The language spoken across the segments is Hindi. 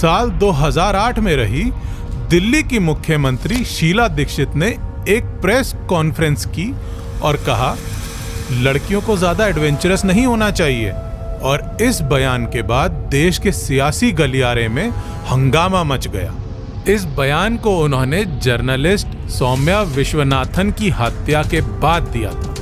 साल 2008 में रही दिल्ली की मुख्यमंत्री शीला दीक्षित ने एक प्रेस कॉन्फ्रेंस की और कहा, लड़कियों को ज्यादा एडवेंचरस नहीं होना चाहिए। और इस बयान के बाद देश के सियासी गलियारे में हंगामा मच गया। इस बयान को उन्होंने जर्नलिस्ट सौम्या विश्वनाथन की हत्या के बाद दिया था।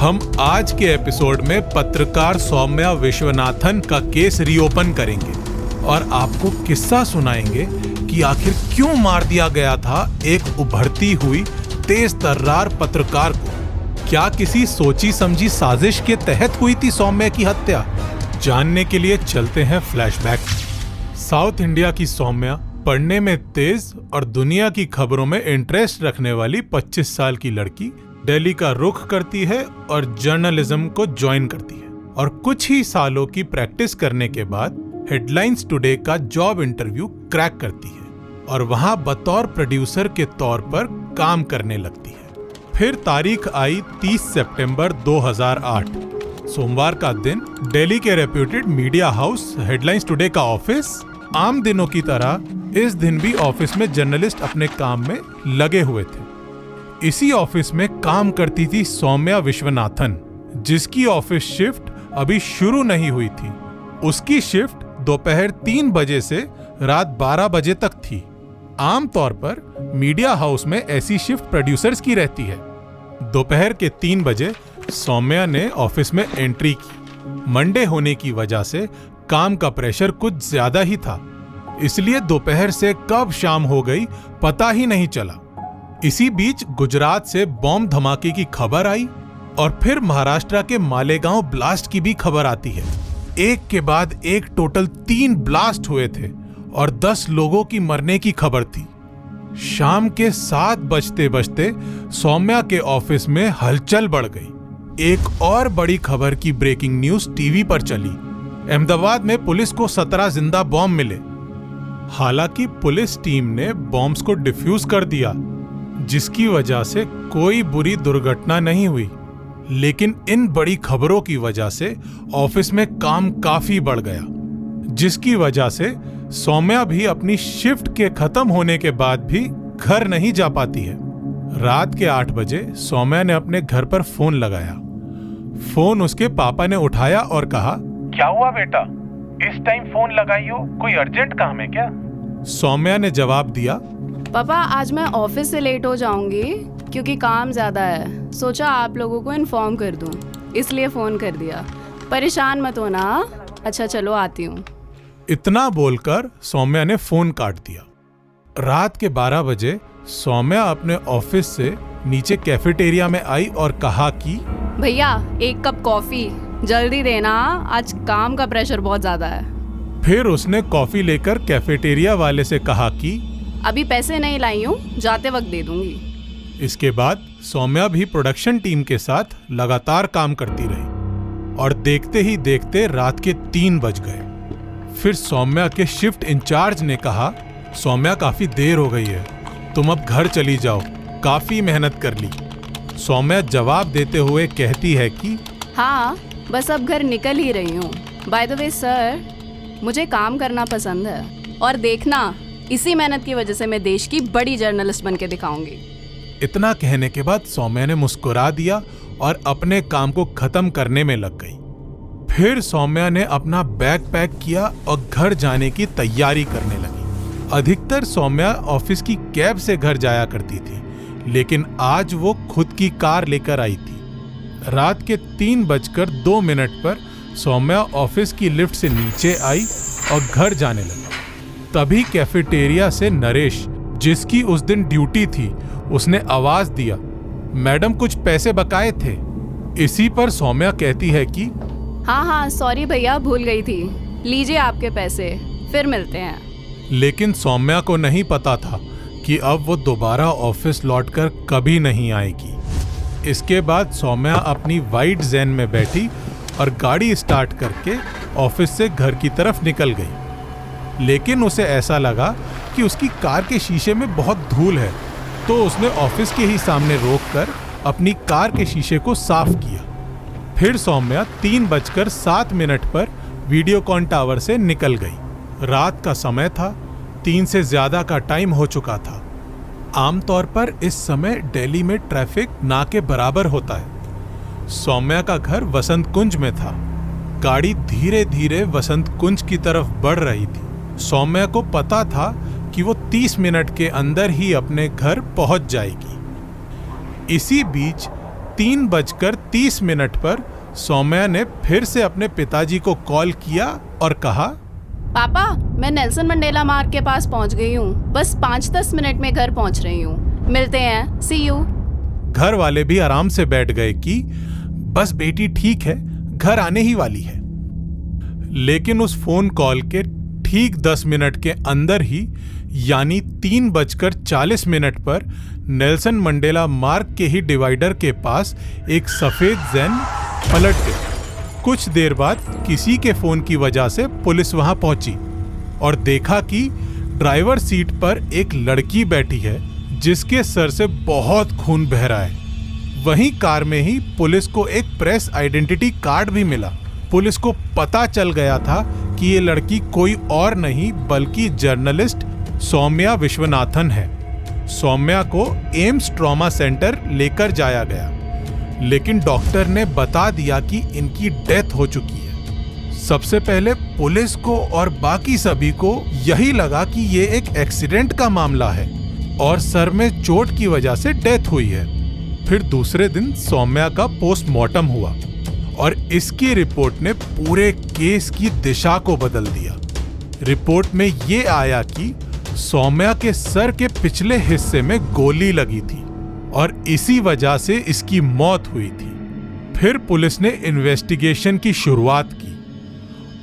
हम आज के एपिसोड में पत्रकार सौम्या विश्वनाथन का केस रीओपन करेंगे और आपको किस्सा सुनाएंगे कि आखिर क्यों मार दिया गया था एक उभरती हुई तेज तर्रार पत्रकार को। क्या किसी सोची समझी साजिश के तहत हुई थी सौम्या की हत्या? जानने के लिए चलते हैं फ्लैशबैक। साउथ इंडिया की सौम्या पढ़ने में तेज और दुनिया की खबरों में इंटरेस्ट रखने वाली 25 साल की लड़की दिल्ली का रुख करती है और जर्नलिज्म को ज्वाइन करती है। और कुछ ही सालों की प्रैक्टिस करने के बाद हेडलाइंस टुडे का जॉब इंटरव्यू क्रैक करती है और वहां बतौर प्रोड्यूसर के तौर पर काम करने लगती है। फिर तारीख आई 30 सितंबर 2008, सोमवार का दिन। दिल्ली के reputed media house headlines today का ऑफिस आम दिनों की तरह इस दिन भी ऑफिस में जर्नलिस्ट अपने काम में लगे हुए थे। इसी ऑफिस में काम करती थी सौम्या विश्वनाथन, जिसकी ऑफिस शिफ्ट अभी शुरू नहीं हुई थी। उसकी शिफ्ट दोपहर 3 बजे से रात 12 बजे तक थी। आमतौर पर मीडिया हाउस में ऐसी शिफ्ट प्रोड्यूसर्स की रहती है। दोपहर के 3 बजे सौम्या ने ऑफिस में एंट्री की। मंडे होने की वजह से काम का प्रेशर कुछ ज्यादा ही था, इसलिए दोपहर से कब शाम हो गई पता ही नहीं चला। इसी बीच गुजरात से बॉम्ब धमाके की खबर आई और फिर महाराष्ट्र के मालेगांव ब्लास्ट की भी खबर आती है। एक के बाद एक टोटल 3 ब्लास्ट हुए थे और 10 लोगों की मरने की खबर थी। शाम के 7 बजते बजते सौम्या के ऑफिस में हलचल बढ़ गई। एक और बड़ी खबर की ब्रेकिंग न्यूज टीवी पर चली। अहमदाबाद में पुलिस को 17 जिंदा बॉम्ब मिले। हालांकि पुलिस टीम ने बॉम्ब्स को डिफ्यूज कर दिया, जिसकी वजह से कोई बुरी दुर्घटना नहीं हुई। लेकिन इन बड़ी खबरों की वजह से ऑफिस में काम काफी बढ़ गया, जिसकी वजह से सौम्या भी अपनी शिफ्ट के खत्म होने के बाद भी घर नहीं जा पाती है। रात के 8 बजे सौम्या ने अपने घर पर फोन लगाया। फोन उसके पापा ने उठाया और कहा, क्या हुआ बेटा, इस टाइम फोन लगाई हो, कोई अर्जेंट काम है क्या? सौम्या ने जवाब दिया, पापा आज मैं ऑफिस से लेट हो जाऊंगी क्योंकि काम ज्यादा है। सोचा आप लोगों को इन्फॉर्म कर दूं, इसलिए फोन कर दिया। परेशान मत होना। अच्छा चलो आती हूँ। इतना बोलकर सौम्या ने फोन काट दिया। रात के 12 बजे सौम्या अपने ऑफिस से नीचे कैफेटेरिया में आई और कहा कि भैया 1 कप कॉफी जल्दी देना, आज काम का प्रेशर बहुत ज्यादा है। फिर उसने कॉफी लेकर कैफेटेरिया वाले से कहा कि अभी पैसे नहीं लाई हूँ, जाते वक्त दे दूंगी। इसके बाद सौम्या भी प्रोडक्शन टीम के साथ लगातार काम करती रही और देखते ही देखते रात के 3 बज गए। फिर सौम्या के शिफ्ट इंचार्ज ने कहा, सौम्या काफी देर हो गई है, तुम अब घर चली जाओ, काफी मेहनत कर ली। सौम्या जवाब देते हुए कहती है कि हाँ बस अब घर निकल ही रही हूँ। बाय द वे सर, मुझे काम करना पसंद है और देखना इसी मेहनत की वजह से मैं देश की बड़ी जर्नलिस्ट बन के दिखाऊंगी। इतना कहने के बाद सौम्या ने मुस्कुरा दिया और अपने काम को खत्म करने में लग गई। फिर सौम्या ने अपना बैग पैक किया और घर जाने की तैयारी करने लगी। अधिकतर सौम्या ऑफिस की कैब से घर जाया करती थी, लेकिन आज वो खुद की कार लेकर आई थी। रात के 3:02 पर सौम्या ऑफिस की लिफ्ट से नीचे आई और घर जाने लगी। तभी कैफेटेरिया से नरेश, जिसकी उस दिन ड्यूटी थी, उसने आवाज दिया, मैडम कुछ पैसे बकाए थे। इसी पर सौम्या कहती है कि हाँ सॉरी भैया, भूल गई थी, लीजिए आपके पैसे, फिर मिलते हैं। लेकिन सौम्या को नहीं पता था कि अब वो दोबारा ऑफिस लौटकर कभी नहीं आएगी। इसके बाद सौम्या अपनी वाइट ज़ेन में बैठी और गाड़ी स्टार्ट करके ऑफिस से घर की तरफ निकल गई। लेकिन उसे ऐसा लगा कि उसकी कार के शीशे में बहुत धूल है, तो उसने ऑफिस के ही सामने रोककर अपनी कार के शीशे को साफ किया। फिर सौम्या 3:07 पर वीडियोकॉन टावर से निकल गई। रात का समय था 3 से ज्यादा का टाइम हो चुका था। आमतौर पर इस समय दिल्ली में ट्रैफिक ना के बराबर होता है। सौम्या का घर वसंत कुंज में था। गाड़ी धीरे धीरे वसंत कुंज की तरफ बढ़ रही थी। सौम्या को पता था कि वो 30 मिनट के अंदर ही अपने घर पहुंच जाएगी। इसी बीच 3:30 पर सौम्या ने फिर से अपने पिताजी को कॉल किया और कहा, पापा, मैं नेल्सन मंडेला मार्ग के पास पहुंच गई हूँ। बस 5-10 मिनट में घर पहुंच रही हूँ। मिलते हैं, सी यू। घर वाले भी आराम से बैठ गए कि बस बेटी ठीक है, घर आने ही वाली है। लेकिन उस फोन कॉल के ठीक 10 मिनट के अंदर ही, यानी 3:40 पर नेल्सन मंडेला मार्ग के ही डिवाइडर के पास एक सफेद जैन पलट गई। कुछ देर बाद किसी के फोन की वजह से पुलिस वहां पहुंची और देखा कि ड्राइवर सीट पर एक लड़की बैठी है जिसके सर से बहुत खून बह रहा है। वहीं कार में ही पुलिस को एक प्रेस आइडेंटिटी कार्ड भी मिला। पुलिस को पता चल गया था कि ये लड़की कोई और नहीं बल्कि जर्नलिस्ट सौम्या विश्वनाथन है। सौम्या को एम्स ट्रॉमा सेंटर लेकर जाया गया, लेकिन डॉक्टर ने बता दिया कि इनकी डेथ हो चुकी है। सबसे पहले पुलिस को और बाकी सभी को यही लगा कि ये एक एक्सीडेंट का मामला है और सर में चोट की वजह से डेथ हुई है। फिर दूसरे दिन सौम्या का पोस्टमार्टम हुआ और इसकी रिपोर्ट ने पूरे केस की दिशा को बदल दिया। रिपोर्ट में ये आया कि सौम्या के सर के पिछले हिस्से में गोली लगी थी और इसी वजह से इसकी मौत हुई थी। फिर पुलिस ने इन्वेस्टिगेशन की शुरुआत की।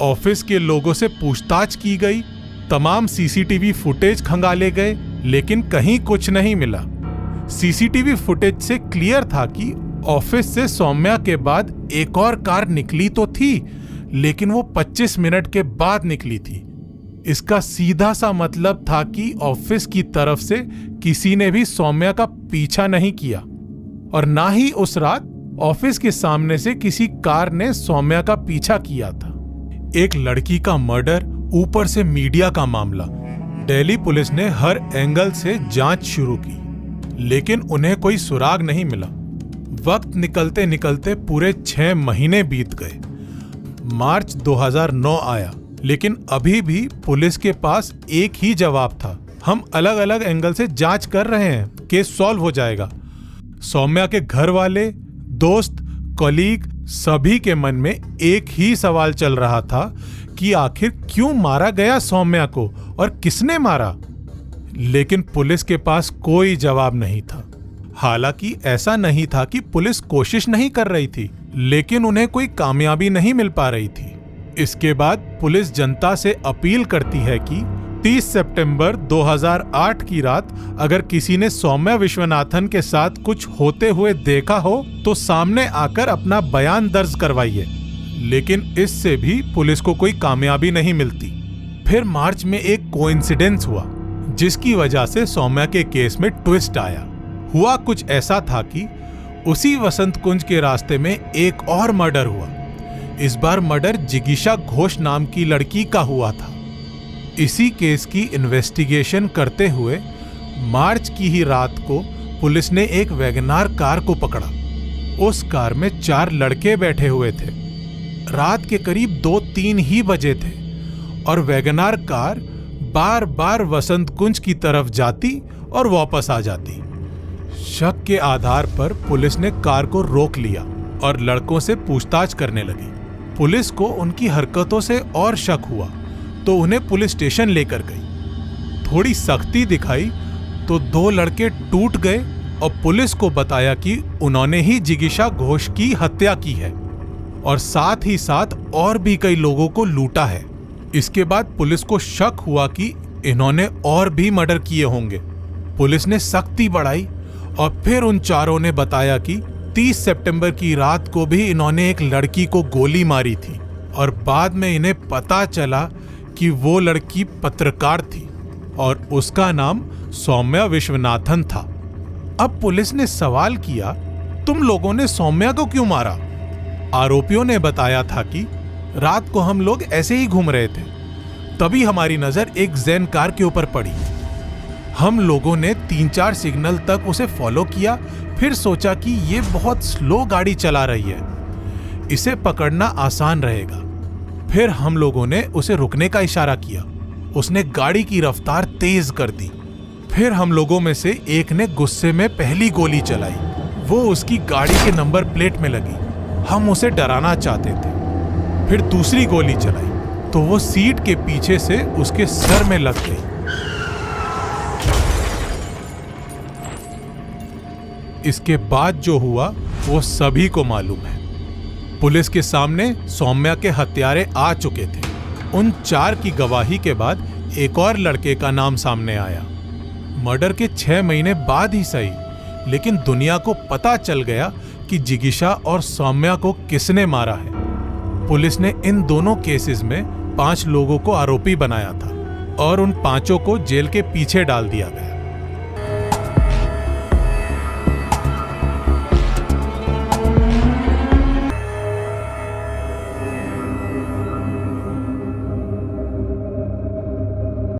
ऑफिस के लोगों से पूछताछ की गई, तमाम सीसीटीवी फुटेज खंगाले गए, लेकिन कहीं कुछ नहीं मिला। सीसीटीवी फुटेज से क्लियर था कि ऑफिस से सौम्या के बाद एक और कार निकली तो थी, लेकिन वो 25 मिनट के बाद निकली थी। इसका सीधा सा मतलब था कि ऑफिस की तरफ से किसी ने भी सौम्या का पीछा नहीं किया और ना ही उस रात ऑफिस के सामने से किसी कार ने सौम्या का पीछा किया था। एक लड़की का मर्डर, ऊपर से मीडिया का मामला। दिल्ली पुलिस ने हर एंगल से जांच शुरू की, लेकिन उन्हें कोई सुराग नहीं मिला। वक्त निकलते निकलते पूरे 6 महीने बीत गए। मार्च 2009 आया, लेकिन अभी भी पुलिस के पास एक ही जवाब था, हम अलग अलग एंगल से जांच कर रहे हैं, केस सॉल्व हो जाएगा। सौम्या के घर वाले, दोस्त, कलीग सभी के मन में एक ही सवाल चल रहा था कि आखिर क्यों मारा गया सौम्या को और किसने मारा। लेकिन पुलिस के पास कोई जवाब नहीं था। हालांकि ऐसा नहीं था कि पुलिस कोशिश नहीं कर रही थी, लेकिन उन्हें कोई कामयाबी नहीं मिल पा रही थी। इसके बाद पुलिस जनता से अपील करती है कि 30 सितंबर 2008 की रात अगर किसी ने सौम्या विश्वनाथन के साथ कुछ होते हुए देखा हो तो सामने आकर अपना बयान दर्ज करवाइए। लेकिन इससे भी पुलिस को कोई कामयाबी नहीं मिलती। फिर मार्च में एक कोइंसिडेंस हुआ जिसकी वजह से सौम्या के केस में ट्विस्ट आया। हुआ कुछ ऐसा था कि उसी वसंत कुंज के रास्ते में एक और मर्डर हुआ। इस बार मर्डर जिगीशा घोष नाम की लड़की का हुआ था। इसी केस की इन्वेस्टिगेशन करते हुए मार्च की ही रात को पुलिस ने एक वैगनार कार को पकड़ा। उस कार में 4 लड़के बैठे हुए थे। रात के करीब 2-3 ही बजे थे और वैगनार कार बार बार वसंत कुंज की तरफ जाती और वापस आ जाती। शक के आधार पर पुलिस ने कार को रोक लिया और लड़कों से पूछताछ करने लगी। पुलिस को उनकी हरकतों से और शक हुआ तो उन्हें पुलिस स्टेशन लेकर गई। थोड़ी सख्ती दिखाई तो 2 लड़के टूट गए और पुलिस को बताया कि उन्होंने ही जिगीशा घोष की हत्या की है और साथ ही साथ और भी कई लोगों को लूटा है। इसके बाद पुलिस को शक हुआ कि इन्होंने और भी मर्डर किए होंगे। पुलिस ने सख्ती बढ़ाई और फिर उन चारों ने बताया कि 30 सितंबर की रात को भी इन्होंने एक लड़की को गोली मारी थी और बाद में इन्हें पता चला कि वो लड़की पत्रकार थी और उसका नाम सौम्या विश्वनाथन था। अब पुलिस ने सवाल किया, तुम लोगों ने सौम्या को क्यों मारा? आरोपियों ने बताया था कि रात को हम लोग ऐसे ही घूम रहे थे। तभी हमारी नजर एक ज़ेन कार के ऊपर पड़ी। हम लोगों ने 3-4 सिग्नल तक उसे फॉलो किया, फिर सोचा कि ये बहुत स्लो गाड़ी चला रही है, इसे पकड़ना आसान रहेगा। फिर हम लोगों ने उसे रुकने का इशारा किया। उसने गाड़ी की रफ्तार तेज कर दी। फिर हम लोगों में से एक ने गुस्से में पहली गोली चलाई। वो उसकी गाड़ी के नंबर प्लेट में लगी। हम उसे डराना चाहते थे। फिर दूसरी गोली चलाई तो वो सीट के पीछे से उसके सर में लग गई। इसके बाद जो हुआ वो सभी को मालूम है। पुलिस के सामने सौम्या के हत्यारे आ चुके थे। उन 4 की गवाही के बाद एक और लड़के का नाम सामने आया। मर्डर के 6 महीने बाद ही सही, लेकिन दुनिया को पता चल गया कि जिगीशा और सौम्या को किसने मारा है। पुलिस ने इन दोनों केसेस में 5 लोगों को आरोपी बनाया था और उन 5 को जेल के पीछे डाल दिया गया।